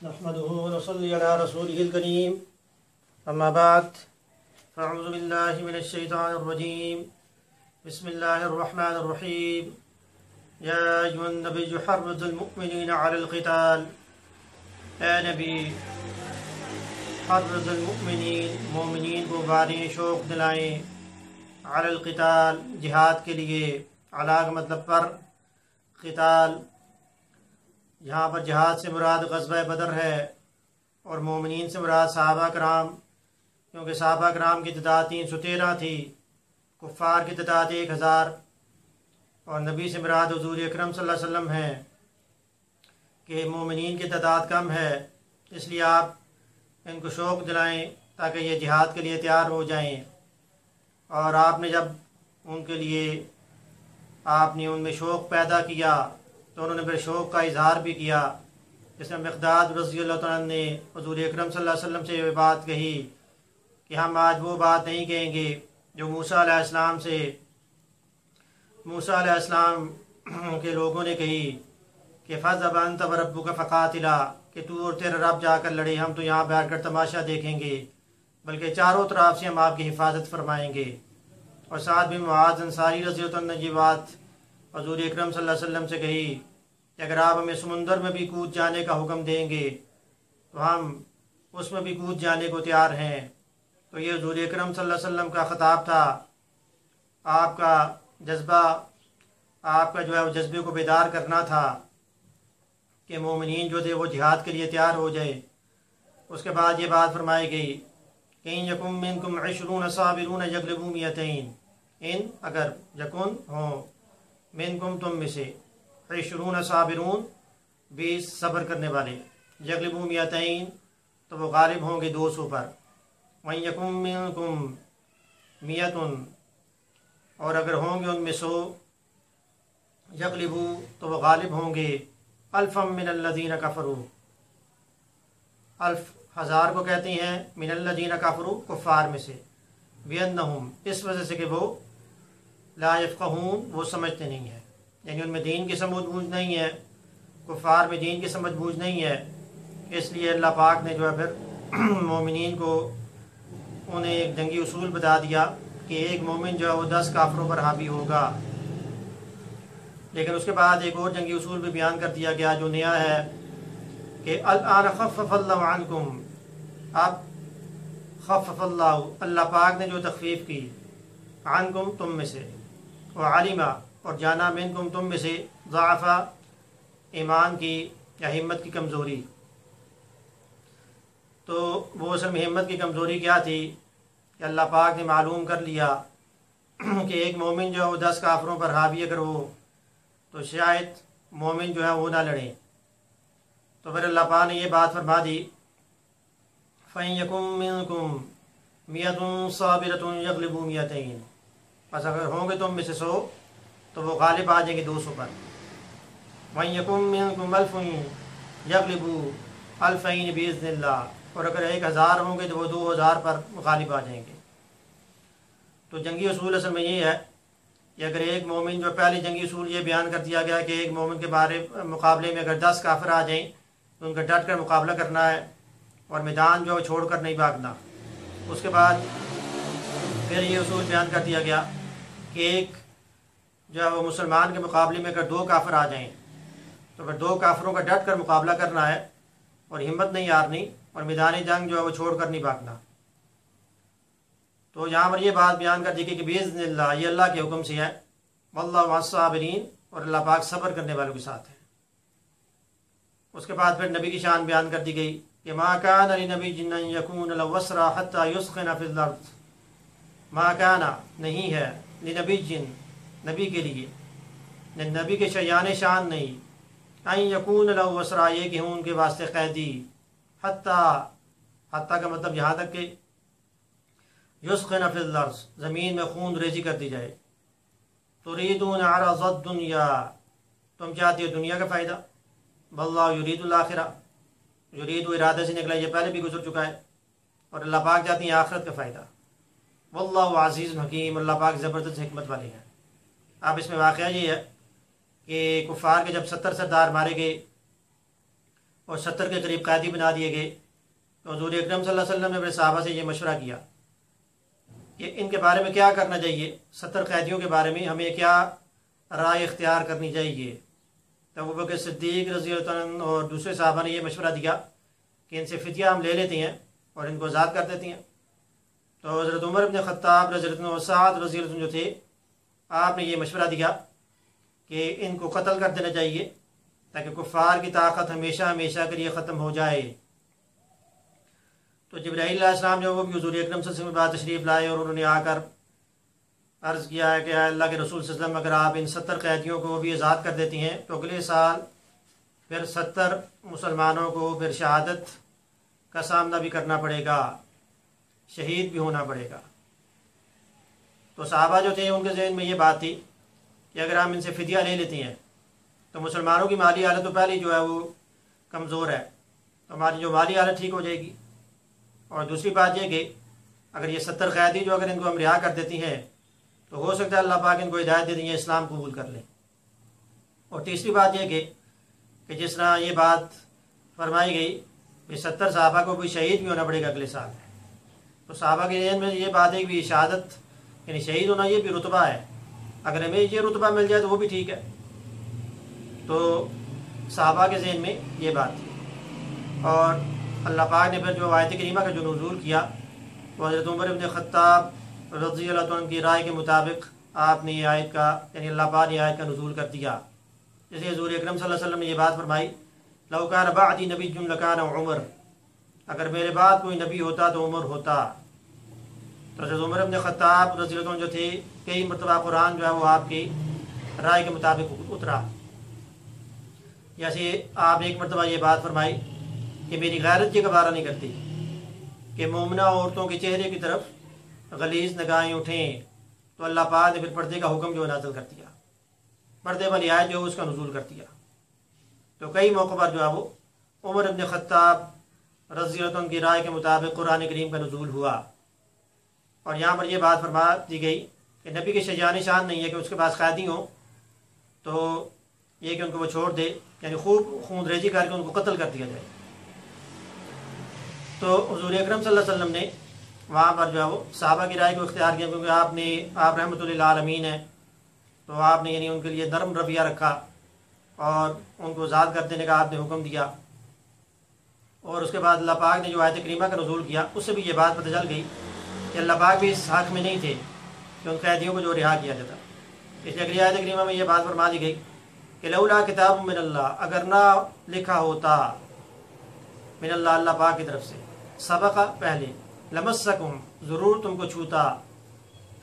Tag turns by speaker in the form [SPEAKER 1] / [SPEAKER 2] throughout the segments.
[SPEAKER 1] نحمده ونصلي على رسوله الكريم أما بعد فأعوذ بالله من الشيطان الرجيم بسم الله الرحمن الرحيم يا أيها النبي حرض المؤمنين على القتال اے نبی حرض المؤمنین مومنین کو باریں شوق دلائیں علی القتال جہاد کے لیے، علی کا مطلب پر، قتال یہاں پر جہاد سے مراد غزوہ بدر ہے، اور مومنین سے مراد صحابہ کرام، کیونکہ صحابہ کرام کی تعداد 313 تھی، کفار کی تعداد 1000، اور نبی سے مراد حضور اکرم صلی اللہ علیہ وسلم ہیں کہ مومنین کی تعداد کم ہے، اس لیے آپ ان کو شوق دلائیں تاکہ یہ جہاد کے لیے تیار ہو جائیں۔ اور آپ نے جب ان کے لیے آپ نے ان میں شوق پیدا کیا تو انہوں نے پھر شوق کا اظہار بھی کیا، جس میں مقداد رضی اللہ تعالیٰ عنہ نے حضور اکرم صلی اللہ علیہ وسلم سے یہ بات کہی کہ ہم آج وہ بات نہیں کہیں گے جو موسیٰ علیہ السلام کے لوگوں نے کہی کہ فَاذْهَبْ أَنْتَ وَرَبُّكَ فَقَاتِلَا، کہ تو اور تیرا رب جا کر لڑے، ہم تو یہاں بیٹھ کر تماشا دیکھیں گے، بلکہ چاروں طرف سے ہم آپ کی حفاظت فرمائیں گے۔ اور سعد بن معاذ انصاری رضی اللہ عنہ نے یہ بات حضور اکرم صلی اللہ علیہ وسلم سے کہی کہ اگر آپ ہمیں سمندر میں بھی کود جانے کا حکم دیں گے تو ہم اس میں بھی کود جانے کو تیار ہیں۔ تو یہ حضور اکرم صلی اللہ علیہ وسلم کا خطاب تھا، آپ کا جذبہ، آپ کا جو ہے وہ جذبے کو بیدار کرنا تھا کہ مومنین جو تھے وہ جہاد کے لیے تیار ہو جائے۔ اس کے بعد یہ بات فرمائی گئی کہ اِن یکن منکم 20 صابرون یغلبوا 200، ان اگر یکن ہوں منکم تم میں سے 20 صابرون 20 صبر کرنے والے، یغلبوا 200 تو وہ غالب ہوں گے 200 پر، وَإِن یکن منکم 100 اور اگر ہوں گے ان میں 100 یغلبوا تو وہ غالب ہوں گے الفا من الذین کفروا، الف 1000 کو کہتے ہیں، من الذین کفروا کفار میں سے، بِأَنَّهُمْ اس وجہ سے کہ وہ لا یفقہون وہ سمجھتے نہیں ہیں، یعنی ان میں دین کی سمجھ بوجھ نہیں ہے، کفار میں دین کی سمجھ بوجھ نہیں ہے، اس لیے اللہ پاک نے جو ہے پھر مومنین کو انہیں ایک جنگی اصول بتا دیا کہ ایک مومن جو ہے وہ 10 کافروں پر حاوی ہوگا۔ لیکن اس کے بعد ایک اور جنگی اصول بھی بیان کر دیا گیا جو نیا ہے کہ الآن خفف اللہ عنکم، اب خفف اللہ پاک نے جو تخفیف کی، عنکم تم میں سے، وعلما اور جانا منکم تم میں سے، ضعف ایمان کی یا ہمت کی کمزوری۔ تو وہ اصل میں ہمت کی کمزوری کیا تھی کہ اللہ پاک نے معلوم کر لیا کہ ایک مومن جو ہے وہ 10 کافروں پر حاوی اگر ہو تو شاید مومن جو ہے وہ نہ لڑیں، تو پھر اللہ پاک نے یہ بات فرما دی فَإِن يَكُن مِّنكُم 100 صَابِرَةٌ يَغْلِبُوا 200، پس اگر ہوں گے تم میں سے 100 تو وہ غالب آ جائیں گے 200 پر۔ وَإِن يَكُن مِّنكُمْ 1000 يَغْلِبُوا 2000 بِإِذْنِ اللَّهِ، اور اگر 1000 ہوں گے تو وہ 2000 پر غالب آ جائیں گے۔ تو جنگی اصول اصل میں یہ ہے کہ اگر ایک مومن جو پہلی جنگی اصول یہ بیان کر دیا گیا کہ ایک مومن کے مقابلے میں اگر 10 کافر آ جائیں تو ان کا ڈٹ کر مقابلہ کرنا ہے اور میدان جو چھوڑ کر نہیں بھاگنا۔ اس کے بعد پھر یہ اصول بیان کر دیا گیا کہ ایک جو ہے وہ مسلمان کے مقابلے میں اگر 2 کافر آ جائیں تو پھر 2 کافروں کا ڈٹ کر مقابلہ کرنا ہے اور ہمت نہیں ہارنی، اور میدانی جنگ جو ہے وہ چھوڑ کر نہیں بھاگنا۔ تو یہاں پر یہ بات بیان کر دی کہ بِإِذْنِ اللہ، یہ اللہ کے حکم سے ہے، وَاللَّهُ مَعَ الصَّابِرِينَ اور اللہ پاک صبر کرنے والوں کے ساتھ ہے۔ اس کے بعد پھر نبی کی شان بیان کر دی گئی کہ مَا كَانَ لِنَبِيٍّ أَن يَكُونَ لَهُ أَسْرَىٰ حَتَّىٰ يُثْخِنَ فِي الْأَرْضِ، مَا كَانَ نہیں ہے، لِنَبِيٍّ نبی کے لیے، نبی کے شیان شان نہیں، أَن يَكُونَ لَهُ أَسْرَىٰ یہ کہ ہوں ان کے واسطے قیدی، حتیٰ کا مطلب یہاں تک کہ یسخن فی الارض زمین میں خون ریزی کر دی جائے، تریدون عرض الدنیا تم چاہتے ہو دنیا کا فائدہ، واللہ یرید الاخرہ، یرید و ارادہ سے نکلا، یہ پہلے بھی گزر چکا ہے، اور اللہ پاک چاہتے ہیں آخرت کا فائدہ، واللہ عزیز حکیم، اللہ پاک زبردست حکمت والے ہیں۔ اب اس میں واقعہ یہ ہے کہ کفار کے جب 70 سردار مارے گئے اور 70 کے قریب قیدی بنا دیے گئے، تو حضور اکرم صلی اللہ علیہ وسلم نے اپنے صحابہ سے یہ مشورہ کیا کہ ان کے بارے میں کیا کرنا چاہیے، 70 قیدیوں کے بارے میں ہمیں کیا رائے اختیار کرنی چاہیے۔ تو ابوبکر صدیق رضی اللہ عنہ اور دوسرے صحابہ نے یہ مشورہ دیا کہ ان سے فدیہ ہم لے لیتے ہیں اور ان کو آزاد کر دیتے ہیں۔ تو حضرت عمر بن خطاب رضی اللہ عنہ اور سعد رضی اللہ عنہ جو تھے، آپ نے یہ مشورہ دیا کہ ان کو قتل کر دینا چاہیے تاکہ کفار کی طاقت ہمیشہ ہمیشہ کے لیے ختم ہو جائے۔ تو جبرائیل علیہ السلام جو وہ بھی حضور اکرم صلی اللہ علیہ وسلم کے بعد تشریف لائے اور انہوں نے آ کر عرض کیا ہے کہ اللہ کے رسول صلی اللہ علیہ وسلم اگر آپ ان 70 قیدیوں کو بھی آزاد کر دیتی ہیں تو اگلے سال پھر 70 مسلمانوں کو پھر شہادت کا سامنا بھی کرنا پڑے گا، شہید بھی ہونا پڑے گا۔ تو صحابہ جو تھے ان کے ذہن میں یہ بات تھی کہ اگر ہم ان سے فدیہ لے لیتے ہیں تو مسلمانوں کی مالی حالت تو پہلے جو ہے وہ کمزور ہے، تو ہماری جو مالی حالت ٹھیک ہو جائے گی، اور دوسری بات یہ کہ اگر یہ 70 قیدی جو اگر ان کو ہم رہا کر دیتی ہیں تو ہو سکتا ہے اللہ پاک ان کو ہدایت دے دیں، اسلام قبول کر لیں۔ اور تیسری بات یہ کہ جس طرح یہ بات فرمائی گئی کہ 70 صحابہ کو بھی شہید بھی ہونا پڑے گا اگلے سال، تو صحابہ کے ذہن میں یہ بات ہے کہ شہادت یعنی شہید ہونا یہ بھی رتبہ ہے، اگر ہمیں یہ رتبہ مل جائے تو وہ بھی ٹھیک ہے۔ تو صحابہ کے ذہن میں یہ بات تھی، اور اللہ پاک نے پھر جو آیت کریمہ کا جو نزول کیا وہ حضرت عمر بن خطاب رضی اللہ عنہ کی رائے کے مطابق آپ نے یہ آیت کا یعنی اللہ پاک نے آیت کا نزول کر دیا۔ جیسے حضور اکرم صلی اللہ علیہ وسلم نے یہ بات فرمائی، لو کان بعدی نبی لکان عمر، اگر میرے بعد کوئی نبی ہوتا تو عمر ہوتا۔ تو حضرت عمر بن خطاب رضی اللہ عنہ جو تھے کئی مرتبہ قرآن جو ہے وہ آپ کی رائے کے مطابق اترا۔ جیسے آپ ایک مرتبہ یہ بات فرمائی کہ میری غیرت یہ گوارہ نہیں کرتی کہ مومنہ عورتوں کے چہرے کی طرف غلیظ نگاہیں اٹھیں، تو اللہ پاک نے پھر پردے کا حکم جو نازل کر دیا، پردے والی آیت جو اس کا نزول کر دیا۔ تو کئی موقع پر جو ہے وہ عمر بن خطاب رضی اللہ عنہ کی رائے کے مطابق قرآن کریم کا نزول ہوا۔ اور یہاں پر یہ بات فرما دی گئی کہ نبی کے شجاع شان نہیں ہے کہ اس کے پاس قیدی ہوں تو یہ کہ ان کو وہ چھوڑ دے، یعنی خوب خون ریزی کر کے ان کو قتل کر دیا جائے۔ تو حضور اکرم صلی اللہ علیہ وسلم نے وہاں پر جو ہے وہ صحابہ کی رائے کو اختیار کیا، کیونکہ آپ رحمۃ للعالمین ہیں، تو آپ نے یعنی ان کے لیے نرم رویہ رکھا اور ان کو آزاد کر دینے کا آپ نے حکم دیا۔ اور اس کے بعد اللہ پاک نے جو آیت کریمہ کا نزول کیا اس سے بھی یہ بات پتہ چل گئی کہ اللہ پاک بھی اس حق میں نہیں تھے کہ ان قیدیوں کو جو رہا کیا جاتا۔ اس لیے اگلی آیت کریمہ میں یہ بات فرما دی گئی کہ لولا کتاب من اللہ، اگر نہ لکھا ہوتا من اللہ اللہ پاک کی طرف سے، سبق پہلے، لمسکم ضرور تم کو چھوتا،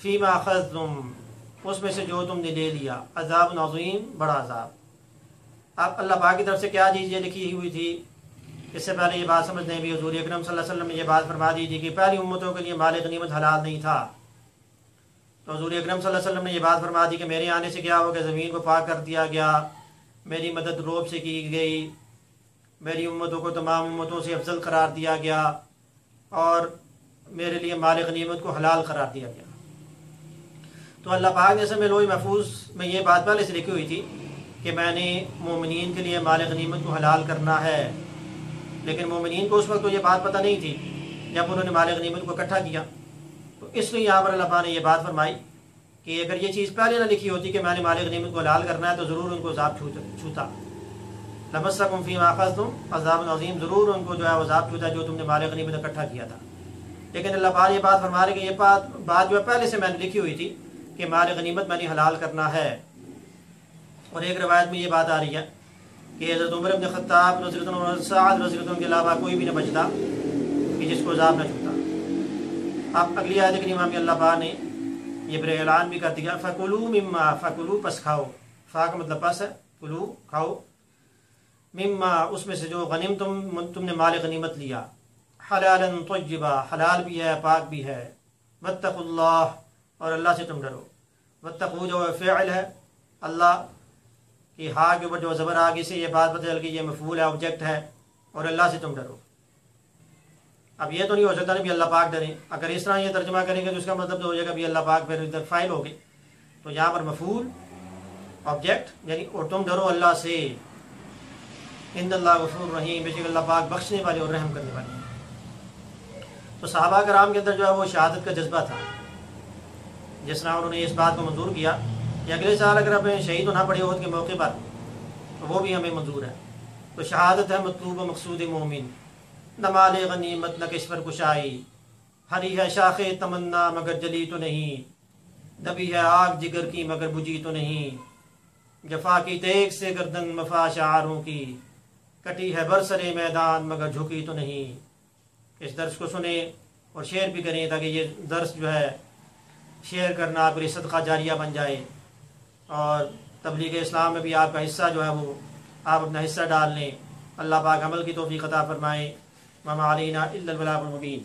[SPEAKER 1] فیما اخذتم اس میں سے جو تم نے لے لیا، عذاب عظیم بڑا عذاب۔ اب اللہ پاک کی طرف سے کیا چیز یہ لکھی ہوئی تھی، اس سے پہلے یہ بات سمجھنے بھی حضور اکرم صلی اللہ علیہ وسلم نے یہ بات فرما دی تھی کہ پہلی امتوں کے لیے مال غنیمت حلال نہیں تھا، تو حضور اکرم صلی اللہ علیہ وسلم نے یہ بات فرما دی کہ میرے آنے سے کیا ہو کہ زمین کو پاک کر دیا گیا، میری مدد روب سے کی گئی، میری امتوں کو تمام امتوں سے افضل قرار دیا گیا، اور میرے لیے مال غنیمت کو حلال قرار دیا گیا۔ تو اللہ پاک نے میں لوح محفوظ میں یہ بات پہلے سے لکھی ہوئی تھی کہ میں نے مومنین کے لیے مال غنیمت کو حلال کرنا ہے، لیکن مومنین کو اس وقت تو یہ بات پتہ نہیں تھی جب انہوں نے مال غنیمت کو اکٹھا کیا۔ تو اس لیے یہاں پر اللہ پاک نے یہ بات فرمائی کہ اگر یہ چیز پہلے نہ لکھی ہوتی کہ میں نے مال غنیمت کو حلال کرنا ہے تو ضرور ان کو عذاب چھوتا، لمسکم فیما اخذتم عذاب عظیم، ضرور ان کو جو ہے عذاب چھوتا جو تم نے مال غنیمت اکٹھا کیا تھا۔ لیکن اللہ پاک یہ بات فرما رہے کہ یہ بات جو ہے پہلے سے میں نے لکھی ہوئی تھی کہ مال غنیمت میں نے حلال کرنا ہے۔ اور ایک روایت میں یہ بات آ رہی ہے کہ حضرت عمر بن خطاب رضی اللہ عنہ سعد رضی اللہ عنہ کے علاوہ کوئی بھی نہ بچتا کہ جس کو عذاب نہ چھوتا۔ اب اگلی آیت کریمہ میں اللہ پاک نے یہ بر اعلان بھی کر دیا، فکلوا مما، فکلوا پس کھاؤ، فا کا مطلب پس ہے، کلو کھاؤ، مما اس میں سے جو غنیم تم نے مال غنیمت لیا، حلالا طیبا حلال بھی ہے پاک بھی ہے، واتقوا اللہ اور اللہ سے تم ڈرو، واتقوا جو فعل ہے اللہ کی ہا کے اوپر جو زبر آگے سے یہ بات پتہ چل گئی یہ مفعول ہے، آبجیکٹ ہے، اور اللہ سے تم ڈرو۔ اب یہ تو نہیں ہو سکتا نا بھی اللہ پاک ڈریں، اگر اس طرح یہ ترجمہ کریں گے تو اس کا مطلب تو ہو جائے گا بھی اللہ پاک پھر ادھر فاعل ہو گئے، تو یہاں پر مفعول آبجیکٹ یعنی اور تم ڈرو اللہ سے۔ ان اللہ غفور رحیم، بے شک اللہ پاک بخشنے والے اور رحم کرنے والے ہیں۔ تو صحابہ کرام کے اندر جو ہے وہ شہادت کا جذبہ تھا، جس طرح انہوں نے اس بات کو منظور کیا کہ اگلے سال اگر ہمیں شہید ہونا پڑے عہد کے موقع پر تو وہ بھی ہمیں منظور ہے۔ تو شہادت ہے مطلوب و مقصود مومن، نہ مال غنیمت نہ کشور کشائی، ہری ہے شاخ تمنا مگر جلی تو نہیں، دبی ہے آگ جگر کی مگر بجھی تو نہیں، جفا کی تیغ سے گردن مفا شعاروں کی، کٹی ہے برسر میدان مگر جھکی تو نہیں۔ اس درس کو سنیں اور شیئر بھی کریں تاکہ یہ درس جو ہے شیئر کرنا آپ کے صدقہ جاریہ بن جائے، اور تبلیغ اسلام میں بھی آپ کا حصہ جو ہے وہ آپ اپنا حصہ ڈال لیں۔ اللہ پاک عمل کی توفیق عطا فرمائے۔ وما علینا الا البلاغ المبین۔